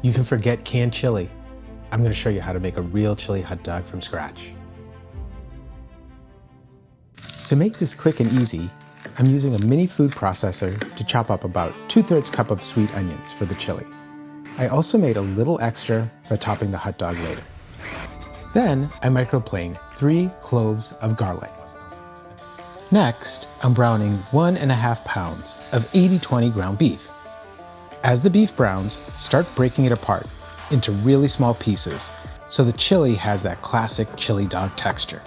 You can forget canned chili. I'm going to show you how to make a real chili hot dog from scratch. To make this quick and easy, I'm using a mini food processor to chop up about 2/3 cup of sweet onions for the chili. I also made a little extra for topping the hot dog later. Then I microplane 3 cloves of garlic. Next, I'm browning 1.5 pounds of 80/20 ground beef. As the beef browns, start breaking it apart into really small pieces so the chili has that classic chili dog texture.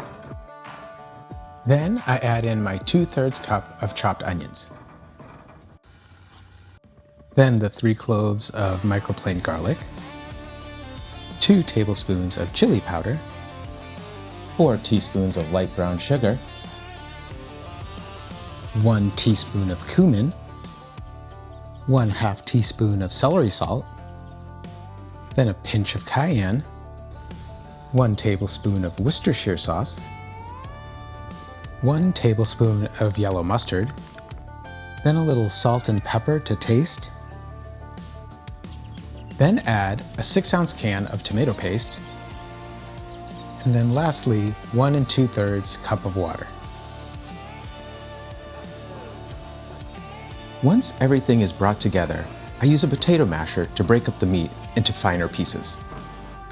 Then I add in my 2/3 cup of chopped onions. Then the 3 cloves of microplaned garlic, 2 tablespoons of chili powder, 4 teaspoons of light brown sugar, 1 teaspoon of cumin, 1/2 teaspoon of celery salt, then a pinch of cayenne, 1 tablespoon of Worcestershire sauce, 1 tablespoon of yellow mustard, then a little salt and pepper to taste. Then add a 6-ounce can of tomato paste, and then lastly 1 2/3 cup of water. Once everything is brought together, I use a potato masher to break up the meat into finer pieces.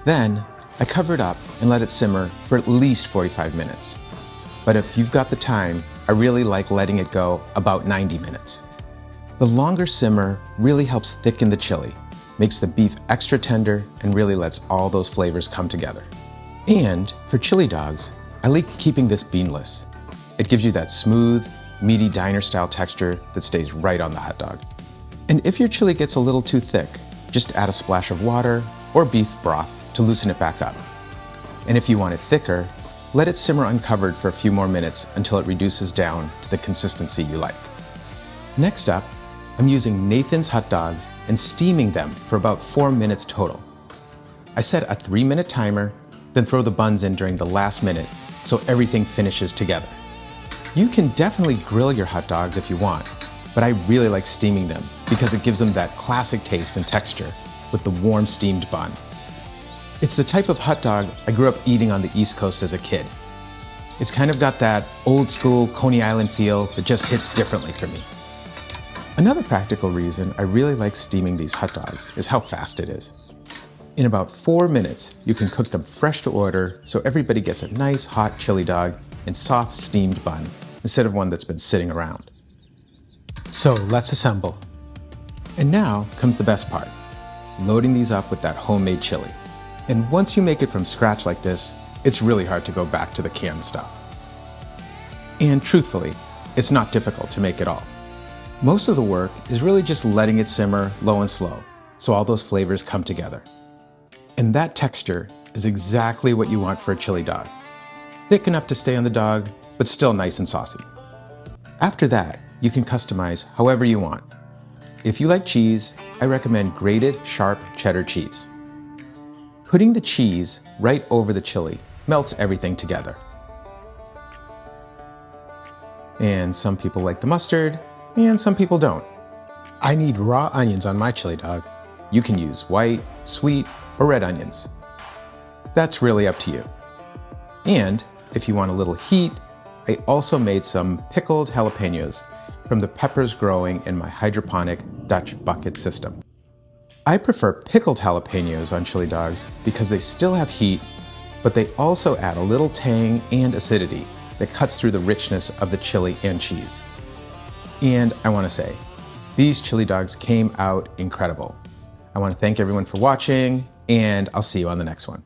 Then I cover it up and let it simmer for at least 45 minutes. But if you've got the time, I really like letting it go about 90 minutes. The longer simmer really helps thicken the chili, makes the beef extra tender, and really lets all those flavors come together. And for chili dogs, I like keeping this beanless. It gives you that smooth, meaty diner-style texture that stays right on the hot dog. And if your chili gets a little too thick, just add a splash of water or beef broth to loosen it back up. And if you want it thicker, let it simmer uncovered for a few more minutes until it reduces down to the consistency you like. Next up, I'm using Nathan's hot dogs and steaming them for about 4 minutes total. I set a 3-minute timer, then throw the buns in during the last minute so everything finishes together. You can definitely grill your hot dogs if you want, but I really like steaming them because it gives them that classic taste and texture with the warm steamed bun. It's the type of hot dog I grew up eating on the East Coast as a kid. It's kind of got that old school Coney Island feel that just hits differently for me. Another practical reason I really like steaming these hot dogs is how fast it is. In about 4 minutes, you can cook them fresh to order so everybody gets a nice hot chili dog and soft steamed bun instead of one that's been sitting around. So let's assemble. And now comes the best part, loading these up with that homemade chili. And once you make it from scratch like this, it's really hard to go back to the canned stuff. And truthfully, it's not difficult to make at all. Most of the work is really just letting it simmer low and slow so all those flavors come together. And that texture is exactly what you want for a chili dog. Thick enough to stay on the dog, but still nice and saucy. After that, you can customize however you want. If you like cheese, I recommend grated, sharp cheddar cheese. Putting the cheese right over the chili melts everything together. And some people like the mustard, and some people don't. I need raw onions on my chili dog. You can use white, sweet, or red onions. That's really up to you. And if you want a little heat, I also made some pickled jalapeños from the peppers growing in my hydroponic Dutch bucket system. I prefer pickled jalapeños on chili dogs because they still have heat, but they also add a little tang and acidity that cuts through the richness of the chili and cheese. And I want to say, these chili dogs came out incredible. I want to thank everyone for watching, and I'll see you on the next one.